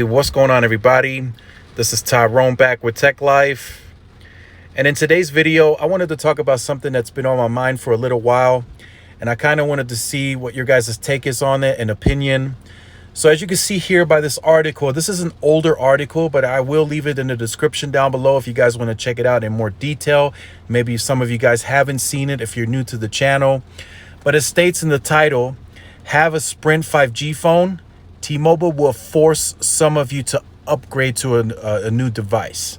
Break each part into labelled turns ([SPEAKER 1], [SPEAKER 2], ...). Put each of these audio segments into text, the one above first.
[SPEAKER 1] What's going on, everybody? This is Tyrone back with Tech Life. And in today's video, I wanted to talk about something that's been on my mind for a little while. And I kind of wanted to see what your guys' take is on it and opinion. So as you can see here by this article, this is an older article, but I will leave it in the description down below if you guys want to check it out in more detail. Maybe some of you guys haven't seen it if you're new to the channel. But it states in the title, have a Sprint 5G phone? T-Mobile will force some of you to upgrade to a new device.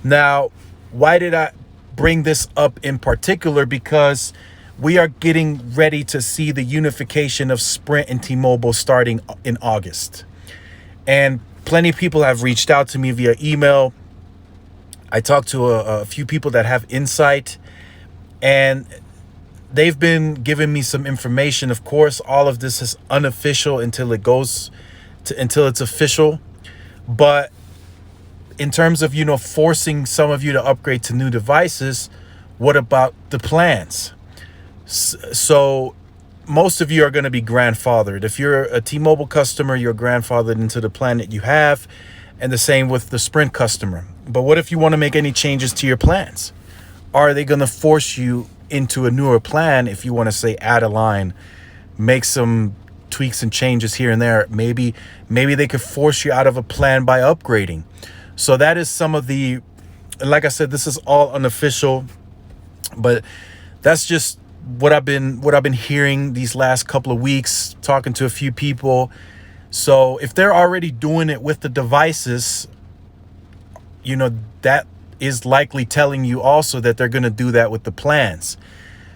[SPEAKER 1] Now, why did I bring this up in particular? Because we are getting ready to see the unification of Sprint and T-Mobile starting in August. And plenty of people have reached out to me via email. I talked to a few people that have insight, and they've been giving me some information. Of course, all of this is unofficial until it's official. But in terms of, forcing some of you to upgrade to new devices, what about the plans? So most of you are going to be grandfathered. If you're a T-Mobile customer, you're grandfathered into the plan that you have, and the same with the Sprint customer. But what if you want to make any changes to your plans? Are they going to force you into a newer plan? If you want to say add a line, make some tweaks and changes here and there, maybe they could force you out of a plan by upgrading. So that is some of the, like I said, this is all unofficial, but that's just what I've been hearing these last couple of weeks, talking to a few people. So if they're already doing it with the devices, that is likely telling you also that they're going to do that with the plans.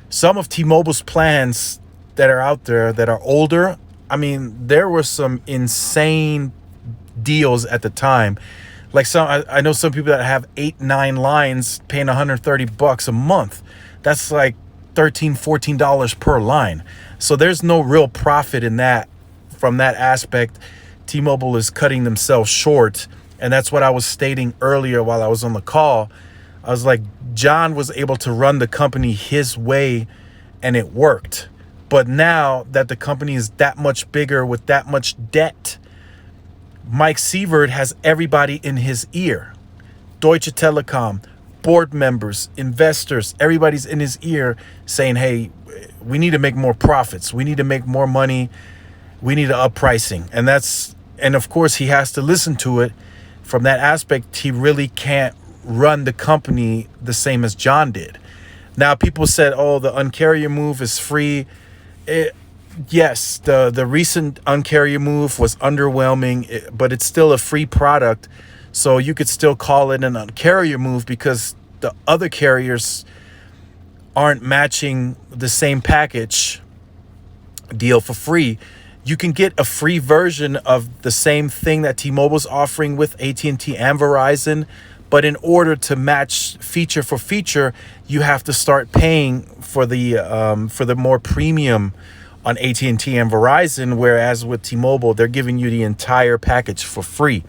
[SPEAKER 1] Some of T-Mobile's plans that are out there that are older, I mean, there were some insane deals at the time. Like I know some people that have 8-9 lines paying $130 a month. That's like $13-14 per line. So there's no real profit in that. From that aspect, T-Mobile is cutting themselves short. And that's what I was stating earlier while I was on the call. I was like, John was able to run the company his way and it worked. But now that the company is that much bigger with that much debt, Mike Sievert has everybody in his ear. Deutsche Telekom, board members, investors, everybody's in his ear saying, hey, we need to make more profits. We need to make more money. We need to up pricing. And of course he has to listen to it. From that aspect, he really can't run the company the same as John did. Now, people said, oh, the Un-carrier move is free. Yes, the recent Un-carrier move was underwhelming, but it's still a free product. So you could still call it an Un-carrier move because the other carriers aren't matching the same package deal for free. You can get a free version of the same thing that T-Mobile's offering with AT&T and Verizon, but in order to match feature for feature, you have to start paying for the more premium on AT&T and Verizon, whereas with T-Mobile, they're giving you the entire package for free.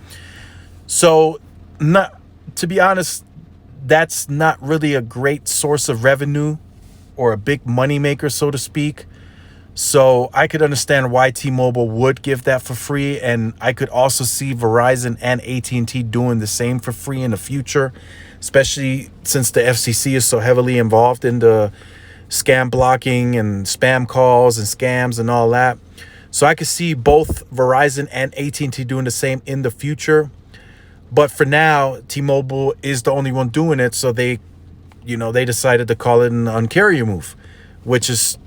[SPEAKER 1] So, to be honest, that's not really a great source of revenue or a big moneymaker, so to speak. So I could understand why T-Mobile would give that for free, and I could also see Verizon and AT&T doing the same for free in the future, especially since the FCC is so heavily involved in the scam blocking and spam calls and scams and all that. So I could see both Verizon and AT&T doing the same in the future. But for now, T-Mobile is the only one doing it, so they decided to call it an Un-carrier move, which is,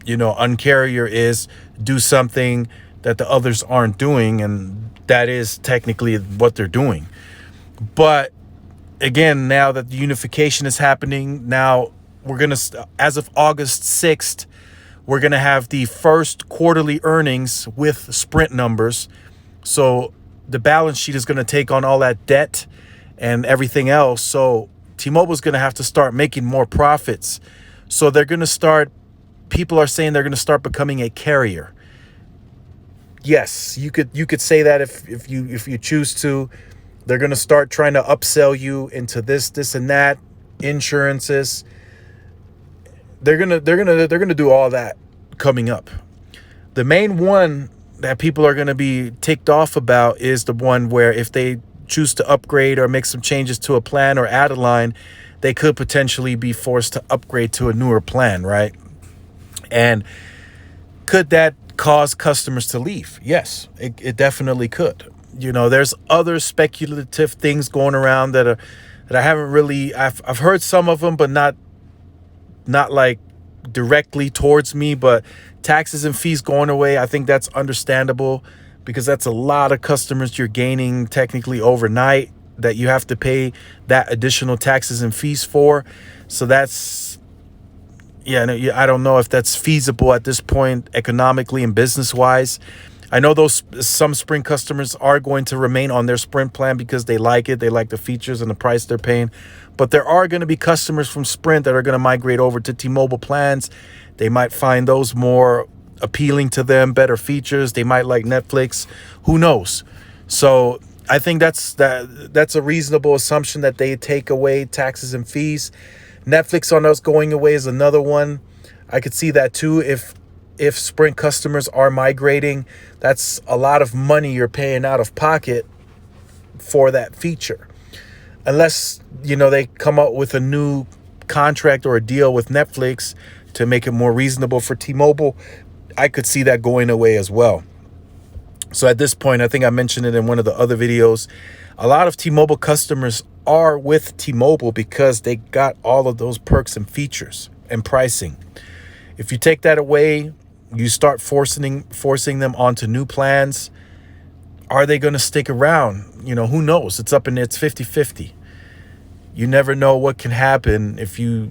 [SPEAKER 1] Un-carrier is do something that the others aren't doing, and that is technically what they're doing. But again, now that the unification is happening, now we're going to, as of August 6th, we're going to have the first quarterly earnings with Sprint numbers. So the balance sheet is going to take on all that debt and everything else. So T-Mobile is going to have to start making more profits. So they're going to start, people are saying they're going to start becoming a carrier. Yes, you could say that if you choose to. They're going to start trying to upsell you into this and that, insurances. They're going to do all that coming up. The main one that people are going to be ticked off about is the one where if they choose to upgrade or make some changes to a plan or add a line, they could potentially be forced to upgrade to a newer plan, right? And could that cause customers to leave? Yes, it definitely could. You know, there's other speculative things going around that I haven't really, I've heard some of them, but not like directly towards me. But taxes and fees going away, I think that's understandable, because that's a lot of customers you're gaining technically overnight that you have to pay that additional taxes and fees for. So that's, yeah, no, I don't know if that's feasible at this point economically and business wise. I know some Sprint customers are going to remain on their Sprint plan because they like it. They like the features and the price they're paying. But there are going to be customers from Sprint that are going to migrate over to T-Mobile plans. They might find those more appealing to them, better features. They might like Netflix. Who knows? So I think that's a reasonable assumption that they take away taxes and fees. Netflix on us going away is another one. I could see that too. If Sprint customers are migrating, that's a lot of money you're paying out of pocket for that feature. Unless, you know, they come up with a new contract or a deal with Netflix to make it more reasonable for T-Mobile, I could see that going away as well. So at this point, I think I mentioned it in one of the other videos, a lot of T-Mobile customers are with T-Mobile because they got all of those perks and features and pricing. If you take that away, you start forcing them onto new plans. Are they going to stick around? You know, who knows? It's 50-50. You never know what can happen if you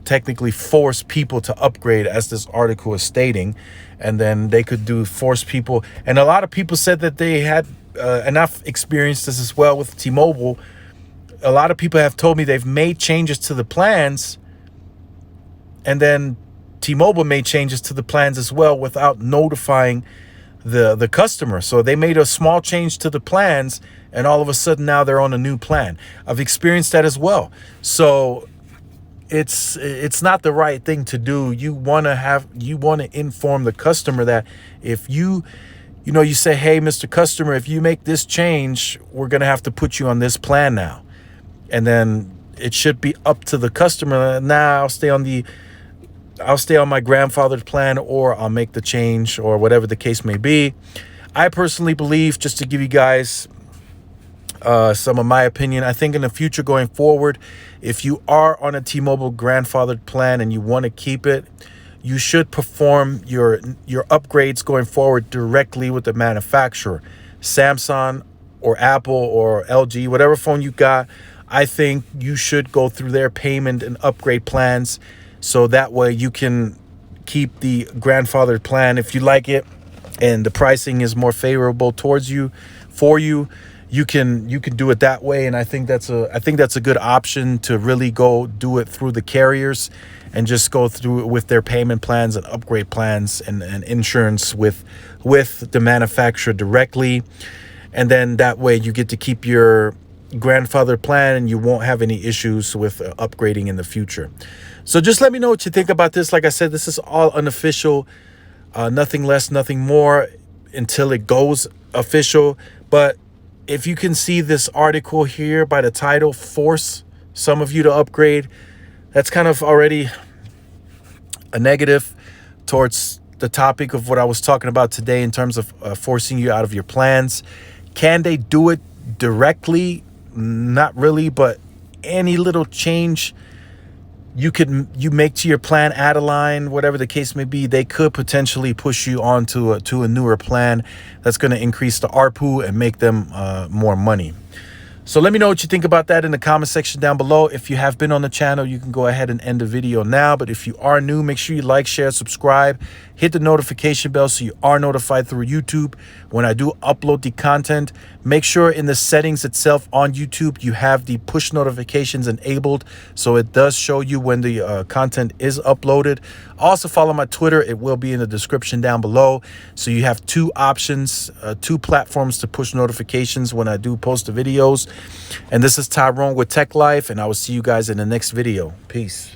[SPEAKER 1] technically force people to upgrade, as this article is stating, and then they could force people. And a lot of people said that they had, and I've experienced this as well with T-Mobile. A lot of people have told me they've made changes to the plans, and then T-Mobile made changes to the plans as well without notifying the customer. So they made a small change to the plans, and all of a sudden now they're on a new plan. I've experienced that as well. So it's not the right thing to do. You want to inform the customer that if you say, hey, Mr. Customer, if you make this change, we're going to have to put you on this plan now. And then it should be up to the customer. Nah, I'll stay on my grandfather's plan, or I'll make the change, or whatever the case may be. I personally believe, just to give you guys some of my opinion, I think in the future going forward, if you are on a T-Mobile grandfathered plan and you want to keep it, you should perform your upgrades going forward directly with the manufacturer. Samsung or Apple or LG, whatever phone you got, I think you should go through their payment and upgrade plans, so that way you can keep the grandfathered plan if you like it and the pricing is more favorable towards you. You can do it that way. And I think that's a good option, to really go do it through the carriers and just go through it with their payment plans and upgrade plans and insurance with the manufacturer directly. And then that way you get to keep your grandfather plan and you won't have any issues with upgrading in the future. So just let me know what you think about this. Like I said, this is all unofficial, nothing less, nothing more, until it goes official. But if you can see this article here by the title, force some of you to upgrade, that's kind of already a negative towards the topic of what I was talking about today in terms of forcing you out of your plans. Can they do it directly? Not really, but any little change you make to your plan, add a line, whatever the case may be, they could potentially push you on to a newer plan that's going to increase the ARPU and make them more money. So let me know what you think about that in the comment section down below. If you have been on the channel, you can go ahead and end the video now. But if you are new, make sure you like, share, subscribe, hit the notification bell so you are notified through YouTube when I do upload the content. Make sure in the settings itself on YouTube, you have the push notifications enabled, so it does show you when the content is uploaded. Also follow my Twitter. It will be in the description down below. So you have two options, two platforms to push notifications when I do post the videos. And this is Tyrone with Tech Life, and I will see you guys in the next video. Peace.